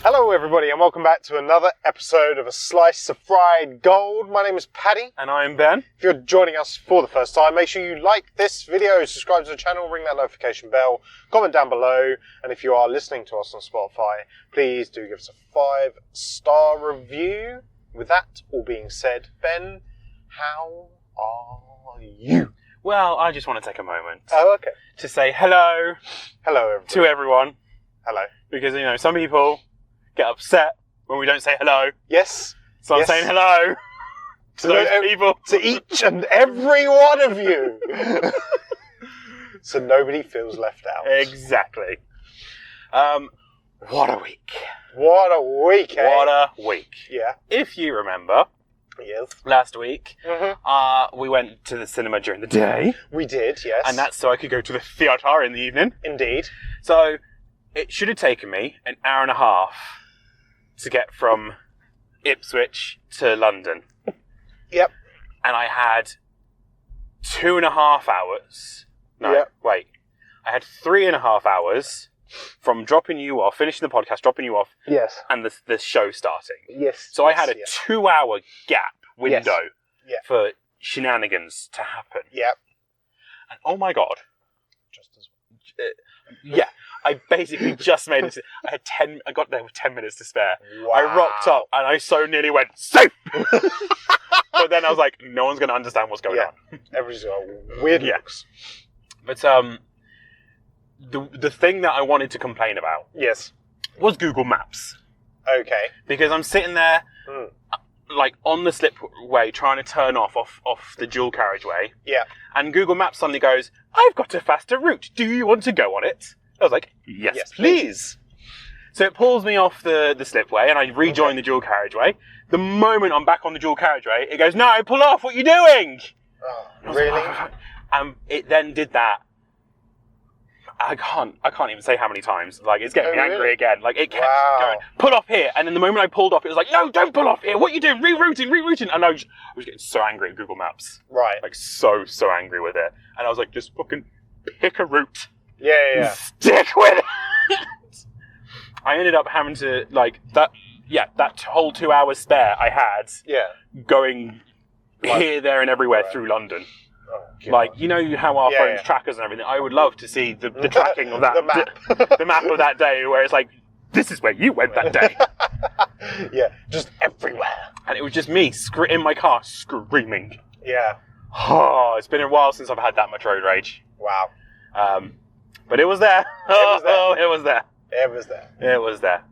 Hello everybody and welcome back to another episode of A Slice of Fried Gold. My name is Paddy. And I'm Ben. If you're joining us for the first time, make sure you like this video, subscribe to the channel, ring that notification bell, comment down below, and if you are listening to us on Spotify, please do give us a 5-star review. With that all being said, Ben, how are you? Well, I just want to take a moment Okay. to say hello Everybody. to everyone. Hello. Because, some people get upset when we don't say hello. Yes. So I'm Yes. saying hello to those people. To each and every one of you. So nobody feels left out. Exactly. What a week. What a week, eh? What a week. Yeah. If you remember, Yes. last week, Mm-hmm. we went to the cinema during the day. We did, yes. And that's so I could go to the theatre in the evening. Indeed. So it should have taken me an hour and a half to get from Ipswich to London. Yep. And I had 2.5 hours. No, Yep. wait. I had 3.5 hours from dropping you off, finishing the podcast, dropping you off, Yes. and the show starting. Yes. So I had a yes. 2-hour gap window Yeah. for shenanigans to happen. Yep. And oh my God. Just as Yeah. I basically just made it. I got there with 10 minutes to spare. Wow. I rocked up and I so nearly went, safe! But then I was like, no one's going to understand what's going on. Everybody's got weird Yeah. looks. But the thing that I wanted to complain about Yes. was Google Maps. Okay. Because I'm sitting there, Mm. like, on the slipway, trying to turn off the dual carriageway. Yeah. And Google Maps suddenly goes, I've got a faster route. Do you want to go on it? I was like, yes, Yes, please. So it pulls me off the slipway and I rejoin the dual carriageway. The moment I'm back on the dual carriageway, it goes, no, pull off, what are you doing? Oh, I was really? like, it then did that. I can't even say how many times. Like, it's getting me angry really? again. Like, it kept Wow. going, pull off here. And then the moment I pulled off, it was like, no, don't pull off here. What are you doing? Rerouting. And I was getting so angry at Google Maps. Right. Like, so angry with it. And I was like, just fucking pick a route. Yeah. Stick with it. I ended up having to, like, that whole 2 hours spare I had Yeah. going Like- here, there, and everywhere Right. through London. Oh, God. Like, you know how our Yeah, phones yeah. track us and everything? I would love to see the tracking of that. The map. The map of that day where it's like, this is where you went that day. Yeah. Just everywhere. And it was just me in my car screaming. Yeah. Oh, it's been a while since I've had that much road rage. Wow. But it was there. was there. Oh, it was there. It was there. It was there.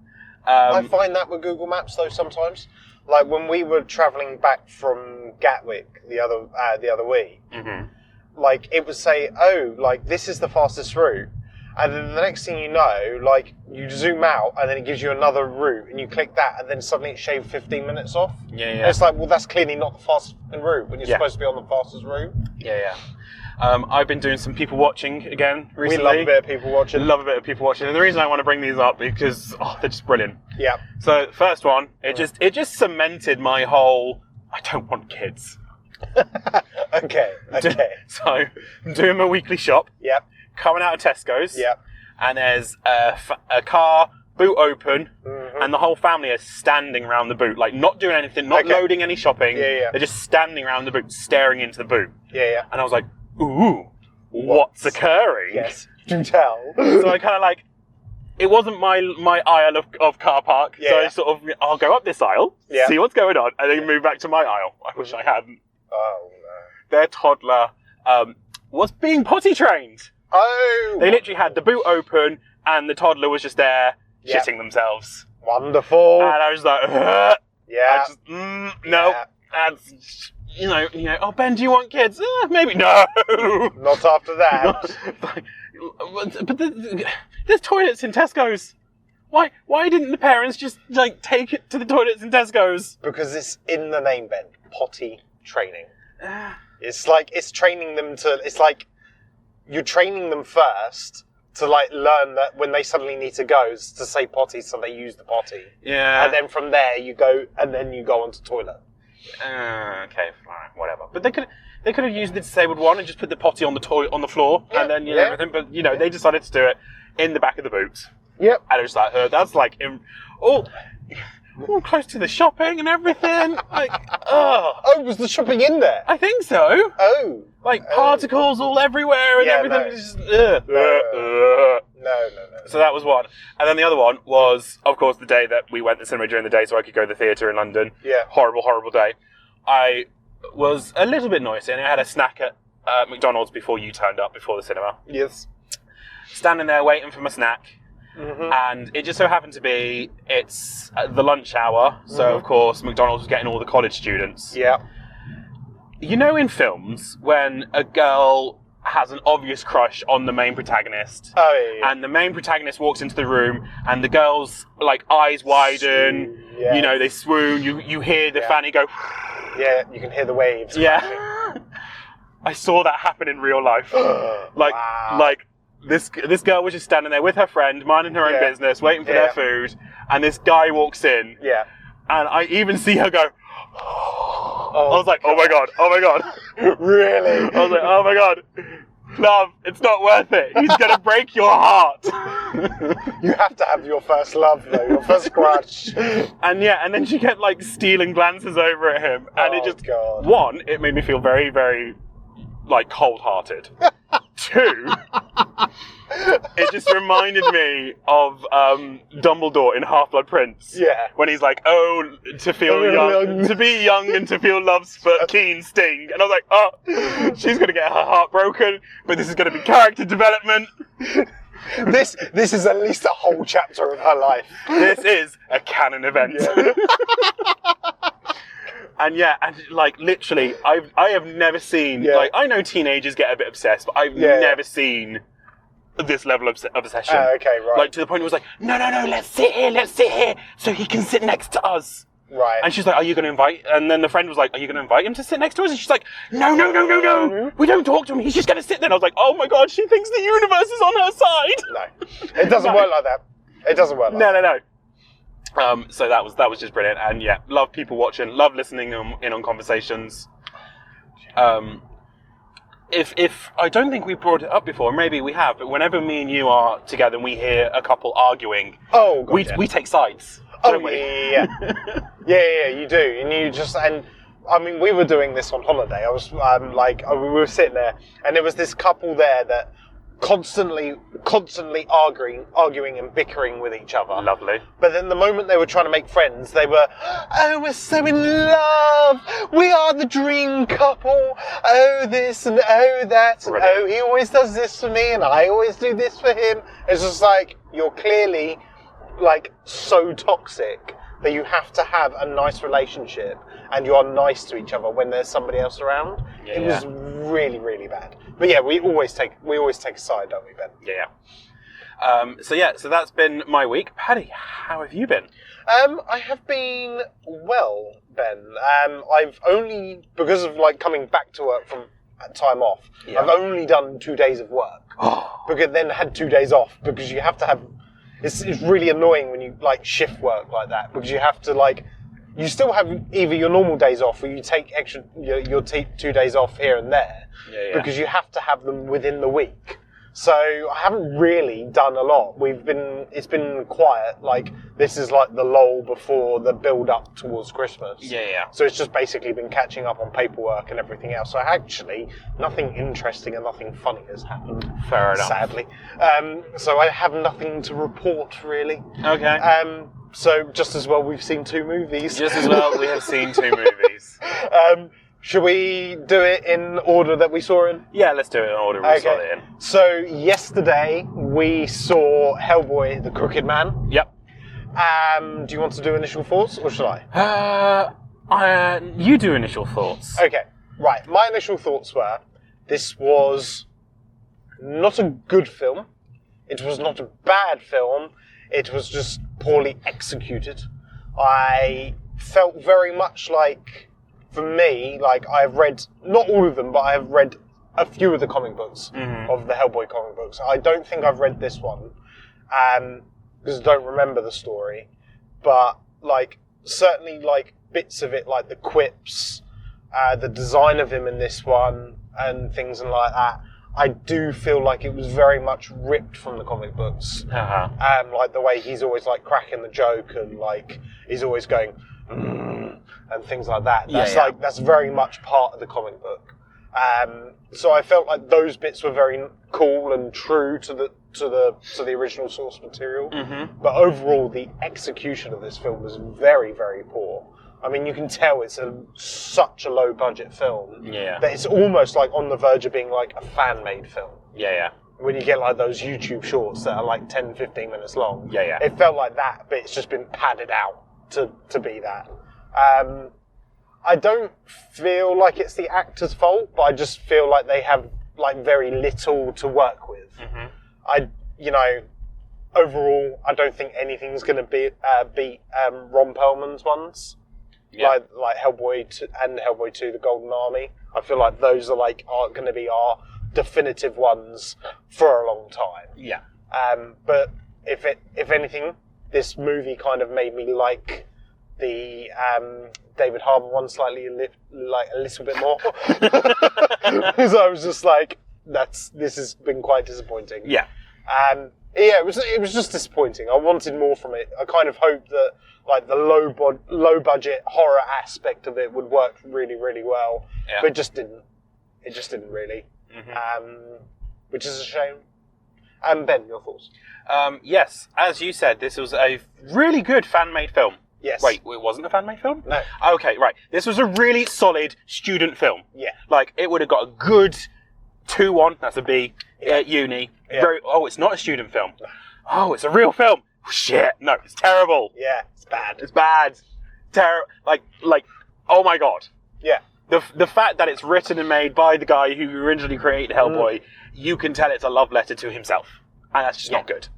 I find that with Google Maps though sometimes. Like when we were travelling back from Gatwick the other week, Mhm. like it would say, "Oh, like this is the fastest route," and then the next thing you know, like you zoom out and then it gives you another route, and you click that, and then suddenly it shaved 15 minutes off. Yeah. And it's like, well, that's clearly not the fastest route when you're Yeah. supposed to be on the fastest route. Yeah. I've been doing some people watching again recently. We love a bit of people watching. Love a bit of people watching, and the reason I want to bring these up because they're just brilliant. Yeah. So first one, it just cemented my whole I don't want kids. Okay. So I'm doing my weekly shop, Yep. coming out of Tesco's, Yep. and there's a car boot open, Mhm. and the whole family is standing around the boot, like not doing anything, not Okay. loading any shopping. Yeah. They're just standing around the boot, staring into the boot, Yeah. and I was like, ooh, what's occurring? Yes. Do tell. So I kind of like, it wasn't my aisle of car park, so Yeah. I sort of, I'll go up this aisle, Yeah. see what's going on, and then move back to my aisle. I wish I hadn't. Oh no. Their toddler was being potty trained. Oh. They literally had the boot open, and the toddler was just there, Yeah. shitting themselves. Wonderful. And I was like, ugh. Yeah. I just, no. Yeah. And, you know, oh, Ben, do you want kids? Maybe no. Not after that. But there's toilets in Tesco's. Why didn't the parents just, like, take it to the toilets in Tesco's? Because it's in the name, Ben. Potty training. It's like, it's training them to, it's like, you're training them first to, like, learn that when they suddenly need to go, is to say potty, so they use the potty. Yeah. And then from there, you go, and then you go onto toilet. Okay, fine, whatever. But they could have used the disabled one and just put the potty on the floor, Yeah, and then yeah. everything. But they decided to do it in the back of the boot. Yep. And it was like, that's like, all close to the shopping and everything. Like, Oh, was the shopping in there? I think so. Oh. Like, particles all everywhere and everything. No. Was just, No. So that was one. And then the other one was, of course, the day that we went to the cinema during the day so I could go to the theatre in London. Yeah. Horrible, horrible day. I was a little bit noisy and I had a snack at McDonald's before you turned up, before the cinema. Yes. Standing there waiting for my snack. Mm-hmm. And it just so happened to be, it's the lunch hour. So, of course, McDonald's was getting all the college students. Yeah. You know in films, when a girl has an obvious crush on the main protagonist, and the main protagonist walks into the room, and the girl's like eyes widen, Yeah. you know, they swoon, you hear the fanny go, Yeah, you can hear the waves. yeah. I saw that happen in real life. Wow. Like this girl was just standing there with her friend, minding her own business, waiting for their food, and this guy walks in, and I even see her go. I was like, oh my god. Really? I was like, oh my god. Love, it's not worth it. He's going to break your heart. You have to have your first love, though, your first crush. And then she kept like stealing glances over at him. And it just, God. one, it made me feel very, very like cold-hearted. Two, it just reminded me of Dumbledore in Half-Blood Prince. Yeah. When he's like, oh, to feel young, to be young and to feel love's keen sting. And I was like, oh, she's going to get her heart broken, but this is going to be character development. This is at least a whole chapter of her life. This is a canon event. And like literally, I have never seen, like, I know teenagers get a bit obsessed, but I've never seen this level of obsession. Okay, right. Like, to the point it was like, no, let's sit here, so he can sit next to us. Right. And she's like, are you going to invite, and then the friend was like, are you going to invite him to sit next to us? And she's like, no, we don't talk to him, he's just going to sit there. And I was like, oh my god, she thinks the universe is on her side. No, it doesn't work like that. It doesn't work like that. No. So that was just brilliant, and love people watching, love listening in on conversations. If I don't think we brought it up before, maybe we have, but whenever me and you are together and we hear a couple arguing, we take sides. Don't we? Yeah, you do, and you just I mean, we were doing this on holiday. I was we were sitting there, and there was this couple there that constantly arguing and bickering with each other. Lovely. But then the moment they were trying to make friends, they were, oh, we're so in love. We are the dream couple. Oh, this and oh, that. And oh, he always does this for me and I always do this for him. It's just like, you're clearly like so toxic that you have to have a nice relationship and you are nice to each other when there's somebody else around. It was really, really bad. But we always take a side, don't we, Ben? So that's been my week. Paddy, how have you been? I have been well, Ben. I've only, because of like coming back to work from time off, I've only done 2 days of work. Because then had 2 days off, because you have to have, it's really annoying when you like shift work like that, because you have to like, you still have either your normal days off or you take extra, you'll take 2 days off here and there. Because you have to have them within the week. So I haven't really done a lot. It's been quiet. Like, this is like the lull before the build up towards Christmas. So it's just basically been catching up on paperwork and everything else. So actually, nothing interesting and nothing funny has happened. Fair enough. Sadly. So I have nothing to report, really. Okay. So just as well we've seen 2 movies. Just as well we have seen 2 movies. Should we do it in order that we saw in? Yeah, let's do it in order we saw it in. So yesterday we saw Hellboy, the Crooked Man. Yep. Do you want to do initial thoughts, or should I? You do initial thoughts. Okay, right. My initial thoughts were, this was not a good film. It was not a bad film. It was just poorly executed. I felt very much like, for me, like I've read, not all of them, but I have read a few of the comic books of the Hellboy comic books. I don't think I've read this one, because I don't remember the story, but like certainly like bits of it, like the quips, the design of him in this one, and things and like that, I do feel like it was very much ripped from the comic books. Like the way he's always like cracking the joke and like he's always going and things like that. That's that's very much part of the comic book. So I felt like those bits were very cool and true to the original source material. But overall, the execution of this film was very, very poor. I mean, you can tell it's such a low-budget film that it's almost like on the verge of being like a fan-made film. When you get like those YouTube shorts that are like 10, 15 minutes long. It felt like that, but it's just been padded out to be that. I don't feel like it's the actor's fault, but I just feel like they have like very little to work with. Overall, I don't think anything's going to beat Ron Perlman's ones. Like Hellboy and Hellboy 2, The Golden Army. I feel like those are going to be our definitive ones for a long time. But if anything, this movie kind of made me like the David Harbour one slightly a little bit more. Because I was just like, this has been quite disappointing. It was just disappointing. I wanted more from it. I kind of hoped that like the low budget horror aspect of it would work really, really well, but it just didn't. It just didn't really, which is a shame. Ben, your thoughts? Yes, as you said, this was a really good fan-made film. Yes. Wait, it wasn't a fan-made film? No. Okay, right. This was a really solid student film. Yeah. Like, it would have got a good 2-1, that's a B, at uni. It's not a student film. Oh, it's a real film. Shit, no, it's terrible. Yeah, it's bad. It's bad. Like, oh my god. Yeah. The fact that it's written and made by the guy who originally created Hellboy, you can tell it's a love letter to himself. And that's just not good.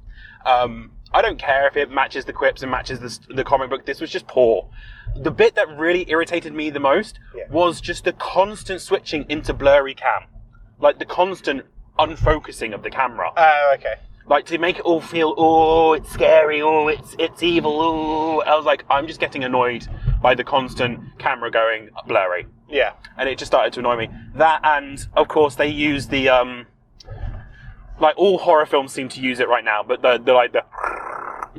I don't care if it matches the quips and matches the comic book. This was just poor. The bit that really irritated me the most was just the constant switching into blurry cam. Like the constant unfocusing of the camera. Oh, okay. Like to make it all feel, it's scary, it's evil, I was like, I'm just getting annoyed by the constant camera going blurry. Yeah. And it just started to annoy me. That and, of course, they use the, like all horror films seem to use it right now, but the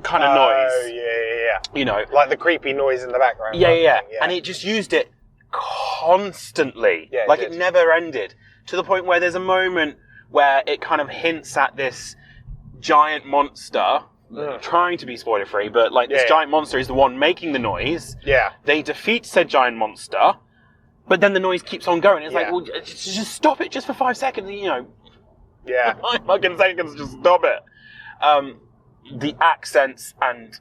kind of noise. Oh, yeah. You know. Like the creepy noise in the background. Yeah. And it just used it constantly. Yeah, like it never ended. To the point where there's a moment where it kind of hints at this giant monster, trying to be spoiler free, but like this giant monster is the one making the noise. Yeah. They defeat said giant monster, but then the noise keeps on going. It's like, well, just stop it just for 5 seconds, you know. Yeah. 5 fucking seconds, just stop it. The accents and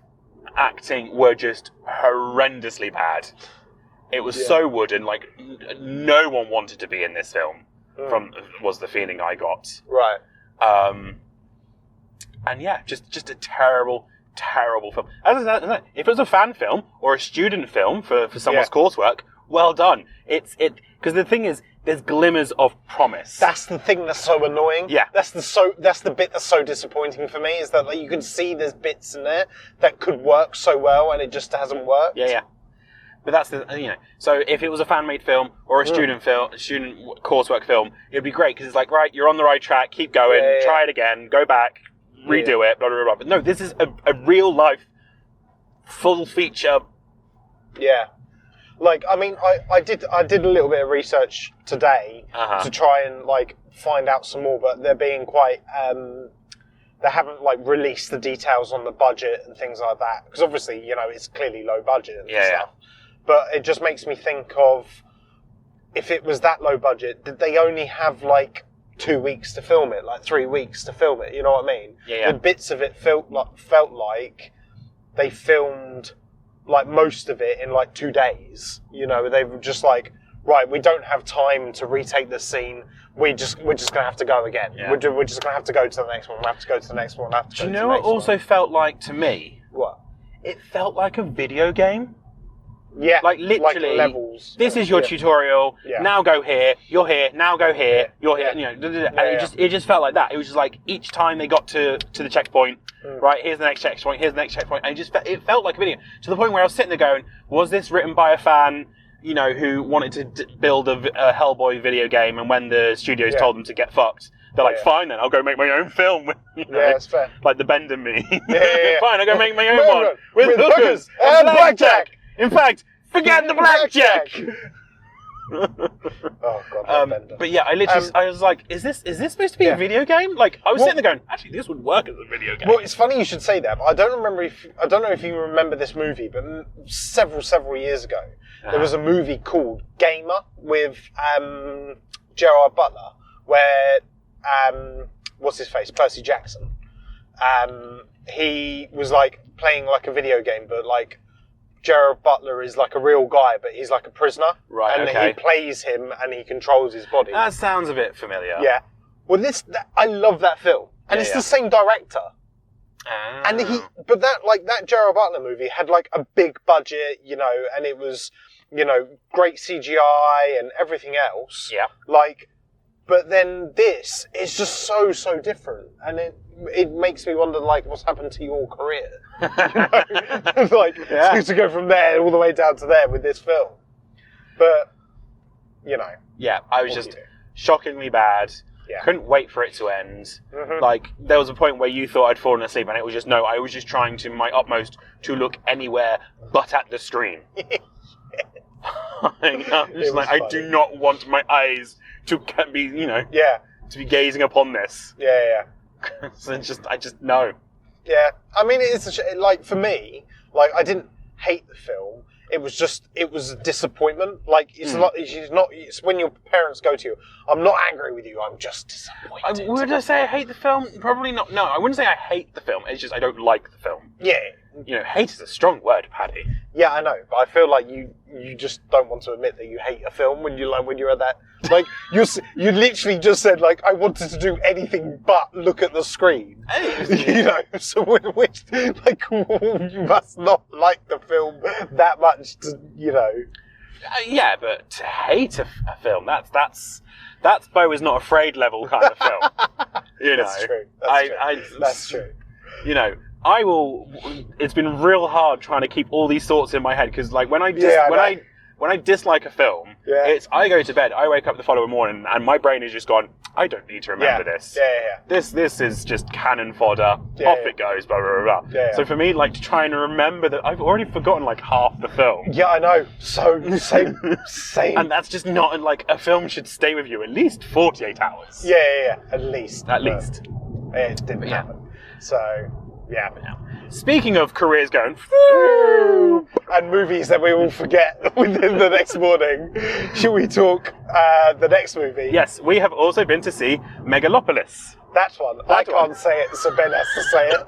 acting were just horrendously bad. It was so wooden, like no one wanted to be in this film. Was the feeling I got. Right. And yeah, just a terrible, terrible film. As I said, if it was a fan film or a student film for someone's coursework, well done. Because the thing is, there's glimmers of promise. That's the thing that's so annoying. Yeah. That's the bit that's so disappointing for me, is that like, you can see there's bits in there that could work so well and it just hasn't worked. Yeah. But that's so if it was a fan-made film or a student coursework film, it'd be great because it's like, right, you're on the right track, keep going, try it again, go back, redo it, blah, blah, blah. But no, this is a real-life, full feature. Yeah. Like, I mean, I did a little bit of research today to try and, like, find out some more, but they're being quite, they haven't, like, released the details on the budget and things like that. Because obviously, you know, it's clearly low budget and stuff. But it just makes me think of, if it was that low budget, did they only have, like, 2 weeks to film it? Like, 3 weeks to film it? You know what I mean? Yeah. The bits of it felt like they filmed, like, most of it in, like, 2 days. You know, they were just like, right, we don't have time to retake the scene. We're just going to have to go again. Yeah. We're just going to have to go to the next one. We'll have to go to the next one. Do you know what also felt like to me? What? It felt like a video game. Yeah, like literally, like levels. This is your tutorial. Yeah. Now go here. You're here. Now go here. You're here. You know, and it just felt like that. It was just like each time they got to the checkpoint, right? Here's the next checkpoint. Here's the next checkpoint, and it felt like a video, to the point where I was sitting there going, was this written by a fan, you know, who wanted to build a Hellboy video game, and when the studios told them to get fucked, They're like, fine then, I'll go make my own film. With, Yeah, that's fair. Like the Bend and Me. Yeah. Fine, I'll go make my own one. With hookers and blackjack. In fact, forget the blackjack. Oh god, Bender. But yeah, I was like, is this supposed to be a video game? Like, I was sitting there going, actually, this would work as a video game. Well, it's funny you should say that, but I don't know if you remember this movie, but several years ago, there was a movie called Gamer with Gerard Butler, where what's his face, Percy Jackson. He was like playing like a video game, but like Gerard Butler is like a real guy, but he's like a prisoner. Right, and okay. he plays him and he controls his body. That sounds a bit familiar. Yeah. Well, I love that film. And it's the same director. Oh. And but that Gerard Butler movie had like a big budget, you know, and it was, you know, great CGI and everything else. Yeah. Like, but then this is just so different. And it makes me wonder, like, what's happened to your career? You know? Like, to go from there all the way down to there with this film. But, you know. Yeah, I was just shockingly bad. Yeah. Couldn't wait for it to end. Mm-hmm. Like, there was a point where you thought I'd fallen asleep, and it was just, no, I was just trying to my utmost to look anywhere but at the screen. I do not want my eyes to be, you know, to be gazing upon this. Yeah. So I just no. Yeah, I mean, it's like for me, like I didn't hate the film. It was a disappointment. Like it's when your parents go to you. I'm not angry with you. I'm just disappointed. Would I say I hate the film? Probably not. No, I wouldn't say I hate the film. It's just I don't like the film. Yeah. You know, hate is a strong word, Paddy. Yeah, I know, but I feel like you just don't want to admit that you hate a film when you're at that. Like you literally just said like I wanted to do anything but look at the screen. You know, so which like you must not like the film that much to, you know. Yeah, but to hate a film, that's Beau is not afraid level kind of film. You know, that's true. That's true. You know. It's been real hard trying to keep all these thoughts in my head because, like, when I dislike a film, I go to bed, I wake up the following morning, and my brain is just gone, I don't need to remember this. Yeah. This is just cannon fodder. Off it goes. Blah blah blah. Yeah. So for me, like, to try and remember that, I've already forgotten like half the film. Yeah, I know. So same. And that's just not like a film should stay with you at least 48 hours. Yeah. At least. It didn't happen. So. Yeah. Speaking of careers going and movies that we will forget within the next morning, should we talk the next movie? Yes, we have also been to see Megalopolis. That one. I can't say it, so Ben has to say it.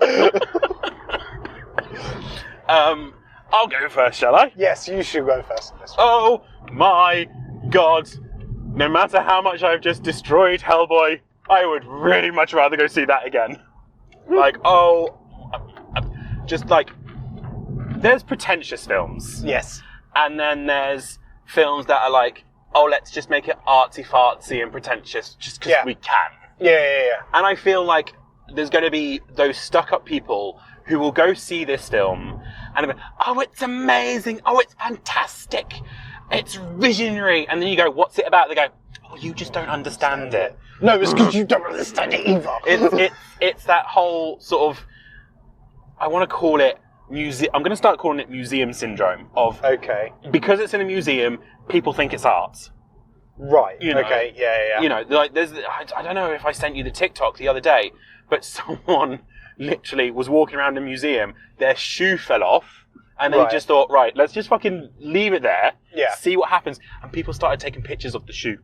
I'll go first, shall I? Yes, you should go first. Oh my god. No matter how much I've just destroyed Hellboy, I would really much rather go see that again. Like, just like, there's pretentious films. Yes. And then there's films that are like, let's just make it artsy-fartsy and pretentious just because we can. Yeah. And I feel like there's going to be those stuck-up people who will go see this film and they'll be, it's amazing, it's fantastic, it's visionary. And then you go, what's it about? They go, you just don't understand it. No, it's because you don't understand it either. It's that whole sort of, I want to call it I'm going to start calling it museum syndrome of. Okay. Because it's in a museum, people think it's art. Right. You know, okay. Yeah. You know, like I don't know if I sent you the TikTok the other day, but someone literally was walking around a museum, their shoe fell off, and they just thought, right, let's just fucking leave it there, see what happens, and people started taking pictures of the shoe.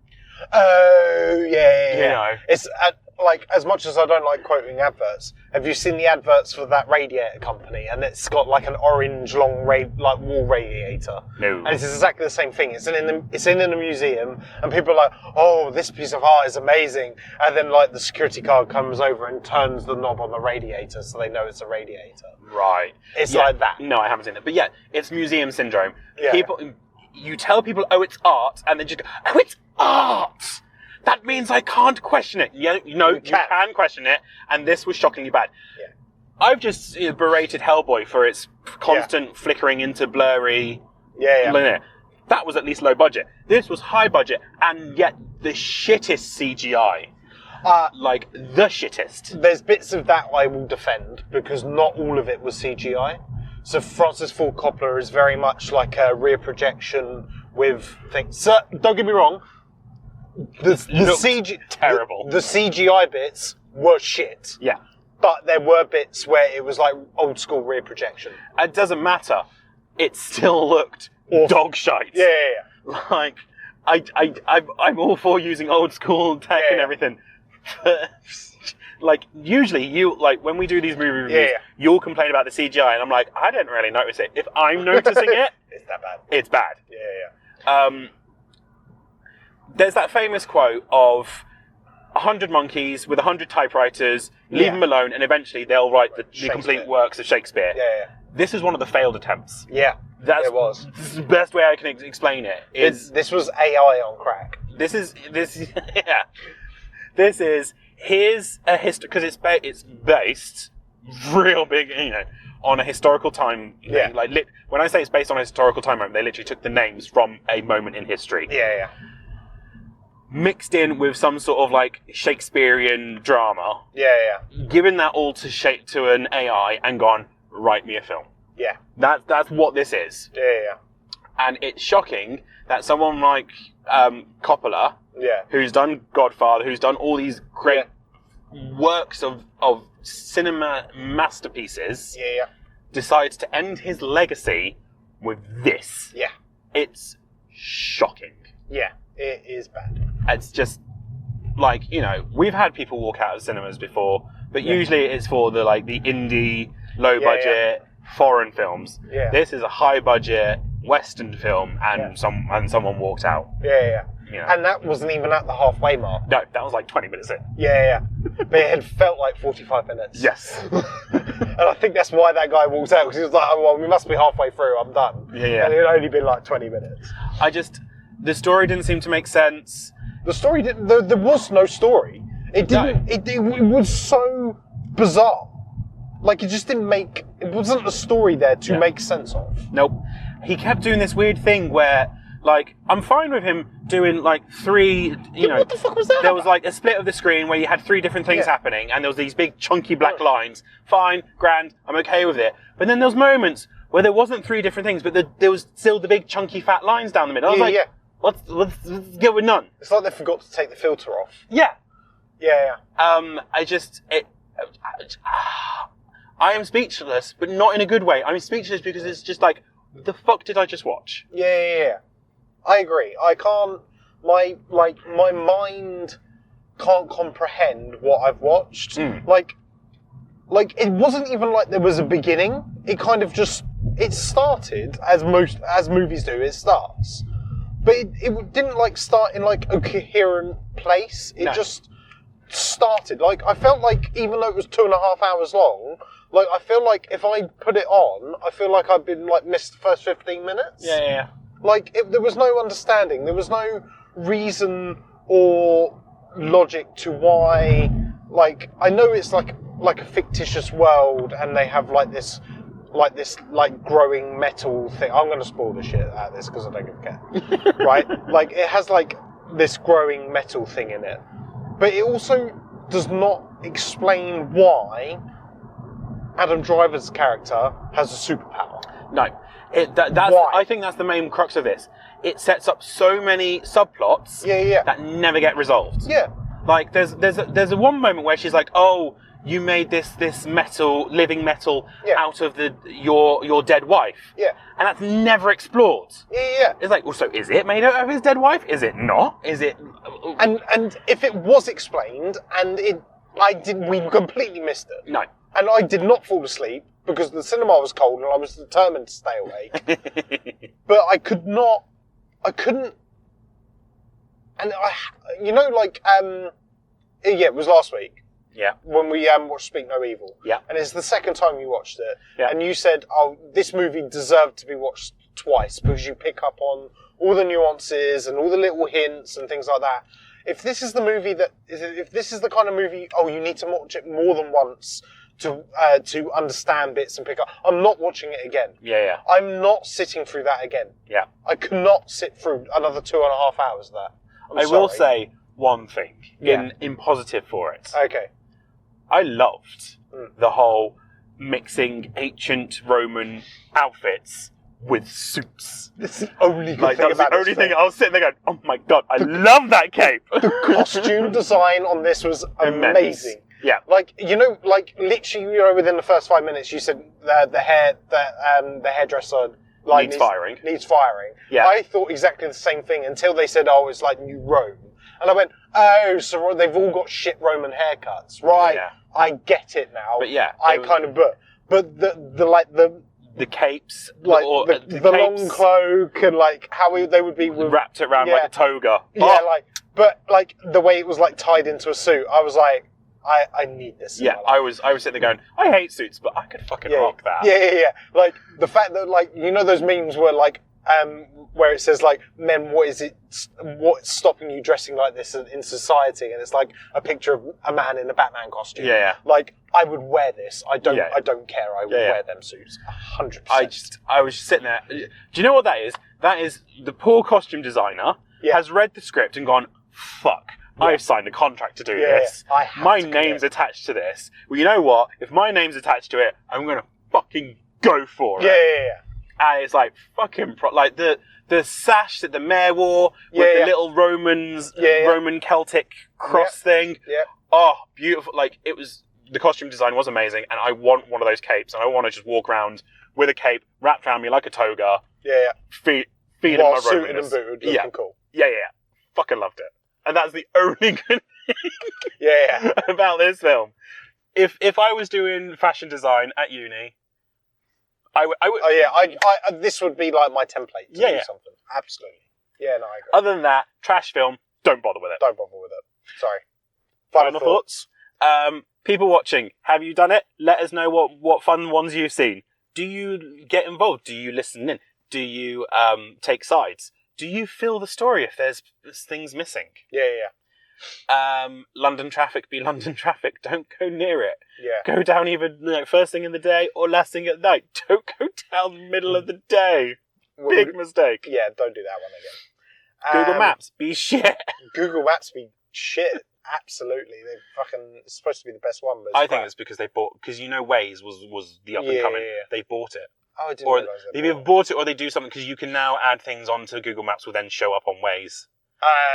Oh, yeah. You know. It's like, as much as I don't like quoting adverts, have you seen the adverts for that radiator company? And it's got like an orange long wall radiator. No. And it's exactly the same thing. It's in a museum, and people are like, oh, this piece of art is amazing. And then like the security guard comes over and turns the knob on the radiator so they know it's a radiator. Right. It's like that. No, I haven't seen that. But yeah, it's museum syndrome. Yeah. You tell people, it's art, and then just go, it's art! That means I can't question it. You can question it, and this was shockingly bad. Yeah. I've just berated Hellboy for its constant flickering into blurry linear. That was at least low budget. This was high budget, and yet the shittest CGI. like the shittest. There's bits of that I will defend, because not all of it was CGI. So Francis Ford Coppola is very much like a rear projection with things. So, don't get me wrong. The terrible. The CGI bits were shit. Yeah. But there were bits where it was like old school rear projection. It doesn't matter. It still looked dog shite. Yeah. Like, I'm all for using old school tech and everything. Like, usually when we do these movie reviews, you'll complain about the CGI, and I'm like, I didn't really notice it. If I'm noticing it, it's that bad. It's bad. Yeah. There's that famous quote of 100 monkeys with 100 typewriters, leave them alone, and eventually they'll write the complete works of Shakespeare. Yeah. This is one of the failed attempts. Yeah, it was. The best way I can explain it is... This was AI on crack. Here's a history, because it's based real big, on a historical time. Yeah. When I say it's based on a historical time moment, they literally took the names from a moment in history. Yeah. Mixed in with some sort of like Shakespearean drama. Yeah. Given that all to an AI and gone, write me a film. Yeah. That's what this is. Yeah. And it's shocking that someone like Coppola, who's done Godfather, who's done all these great works of cinema masterpieces, decides to end his legacy with this. Yeah. It's shocking. Yeah, it is bad. It's just, like, we've had people walk out of cinemas before, but usually it's for the indie, low-budget, foreign films. Yeah. This is a high-budget Western film, and someone walked out. Yeah. And that wasn't even at the halfway mark. No, that was like 20 minutes in. Yeah. But it had felt like 45 minutes. Yes. And I think that's why that guy walked out, because he was like, oh, well, we must be halfway through, I'm done. Yeah. And it had only been like 20 minutes. The story didn't seem to make sense. The story didn't, there was no story. It didn't, it was so bizarre. Like, it just didn't it wasn't a story there to make sense of. Nope. He kept doing this weird thing where, I'm fine with him doing, three, what the fuck was that? There was, a split of the screen where you had three different things happening, and there was these big, chunky black lines. Fine, grand, I'm okay with it. But then there was moments where there wasn't three different things, but there was still the big, chunky, fat lines down the middle. I was like, let's go with none. It's like they forgot to take the filter off. Yeah. Yeah. I am speechless, but not in a good way. I'm speechless because it's just like, the fuck did I just watch? Yeah. I agree. I can't. My mind can't comprehend what I've watched. Like it wasn't even like there was a beginning. It kind of it started as movies do. It starts, but it didn't start in a coherent place. It just started. I felt like, even though it was 2.5 hours long, I feel like if I put it on, I feel like I've been missed the first 15 minutes. Yeah. There was no understanding. There was no reason or logic to why. I know it's like a fictitious world, and they have this growing metal thing. I'm going to spoil the shit out of this because I don't give a care. Right? It has this growing metal thing in it, but it also does not explain why Adam Driver's character has a superpower. No. I think that's the main crux of this. It sets up so many subplots that never get resolved. Yeah. There's a one moment where she's like, oh, you made this living metal out of your dead wife. Yeah. And that's never explored. Yeah. It's like, well, so is it made out of his dead wife? Is it not? Is it... And if it was explained, and we completely missed it. No. And I did not fall asleep, because the cinema was cold and I was determined to stay awake. But I couldn't, and it was last week. Yeah. When we watched Speak No Evil. Yeah. And it's the second time you watched it. Yeah. And you said, oh, this movie deserved to be watched twice, because you pick up on all the nuances and all the little hints and things like that. If this is the kind of movie, you need to watch it more than once to understand bits and pick up. I'm not watching it again. Yeah. I'm not sitting through that again. Yeah. I cannot sit through another 2.5 hours of that. I will say, one thing in positive for it. Okay. I loved the whole mixing ancient Roman outfits with suits. This is the only good thing about this film. That was the only thing. I was sitting there going, oh my god, I love that cape. The costume design on this was amazing. Yeah. Like, literally, within the first 5 minutes, you said the hairdresser needs firing. Needs firing. Yeah. I thought exactly the same thing until they said, oh, it's like New Rome. And I went, oh, so they've all got shit Roman haircuts. Right. Yeah. I get it now. But yeah. But the capes, like the capes, long cloak, and like how they would be wrapped around like a toga. Yeah, but the way it was like tied into a suit, I was like, I need this. Yeah, I was sitting there going, I hate suits, but I could fucking rock that. Yeah. Like the fact that those memes were where it says men, what's stopping you dressing like this in society? And it's like a picture of a man in a Batman costume. Yeah. Like, I would wear this. I don't care. I would wear them suits. 100%. I was just sitting there. Do you know what that is? That is the poor costume designer has read the script and gone, fuck. Yeah. I've signed a contract to do this. My name's attached to this. Well, you know what? If my name's attached to it, I'm going to fucking go for it. Yeah. And it's like fucking the sash that the mayor wore with the little Roman Celtic cross thing. Yeah. Oh, beautiful! Like the costume design was amazing, and I want one of those capes, and I want to just walk around with a cape wrapped around me like a toga. Yeah. Feeding my Romanness. Suited and booted, looking cool. Yeah. Fucking loved it, and that's the only good thing. About this film. If I was doing fashion design at uni. I would. This would be like my template to do something. Absolutely. Yeah, no, I agree. Other than that, trash film. Don't bother with it. Don't bother with it. Sorry. Final thoughts. People watching, have you done it? Let us know what fun ones you've seen. Do you get involved? Do you listen in? Do you take sides? Do you feel the story if there's things missing? Yeah. London traffic be London traffic. Don't go near it. Yeah. Go down either first thing in the day or last thing at night. Don't go down the middle of the day. Big mistake. Yeah, don't do that one again. Google Maps be shit. Google Maps be shit. Absolutely. It's supposed to be the best one. But I think it's because they bought, because Waze was the up and coming. Yeah. They bought it. Oh, I didn't realise that. They either bought it or they do something, because you can now add things onto Google Maps will then show up on Waze.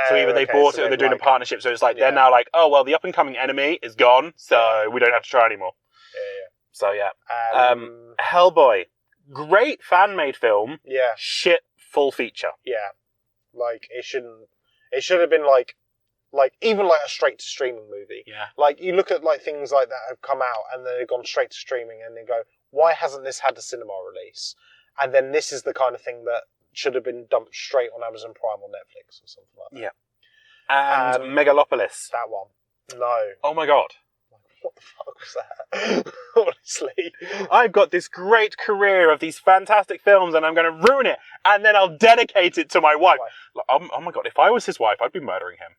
So either they bought it or they're doing a partnership. So it's like they're now like, oh well, the up and coming enemy is gone, so we don't have to try anymore. Yeah. So Hellboy, great fan made film. Yeah. Shit full feature. Yeah. Like it should have been like even like a straight to streaming movie. Yeah. Like you look at like things like that have come out and then they've gone straight to streaming and they go, why hasn't this had a cinema release? And then this is the kind of thing that should have been dumped straight on Amazon Prime or Netflix or something like that. Yeah. And Megalopolis. That one. No. Oh my god. What the fuck was that? Honestly. I've got this great career of these fantastic films and I'm going to ruin it and then I'll dedicate it to my wife. Like, oh my god, if I was his wife, I'd be murdering him.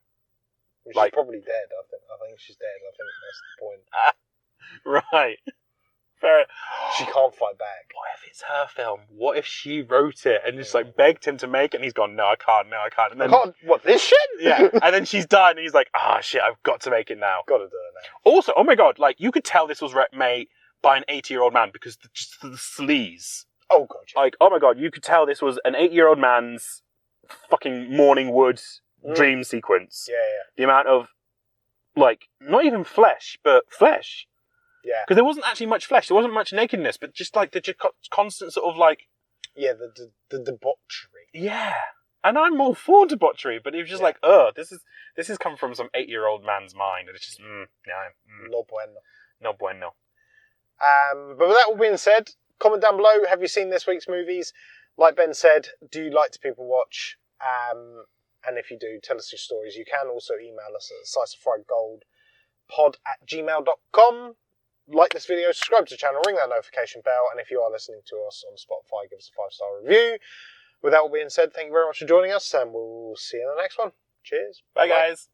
She's probably dead. I think she's dead. I think that's the point. Right. Fair. She can't fight back. What if it's her film? What if she wrote it and just begged him to make it and he's gone, no, I can't. And then, I can't? What, this shit? Yeah. And then she's died and he's like, shit, I've got to make it now. Gotta do it now. Also, oh my god, you could tell this was made by an 80-year-old man because just the sleaze. Oh god. Yeah. Oh my god, you could tell this was an 8-year-old man's fucking morning wood dream sequence. Yeah. The amount of, not even flesh, but flesh. Yeah. Because there wasn't actually much flesh. There wasn't much nakedness, but just the constant sort of yeah, the debauchery. Yeah. And I'm all for debauchery, but it was just this has come from some 8-year-old man's mind, and it's just No bueno. No bueno. But with that all being said, comment down below. Have you seen this week's movies? Like Ben said, do you like to people watch? And if you do, tell us your stories. You can also email us at sliceofriedgoldpod@gmail.com. Like this video, subscribe to the channel, ring that notification bell, and if you are listening to us on Spotify, give us a 5-star review. With that all being said, thank you very much for joining us, and we'll see you in the next one. Cheers. Bye guys.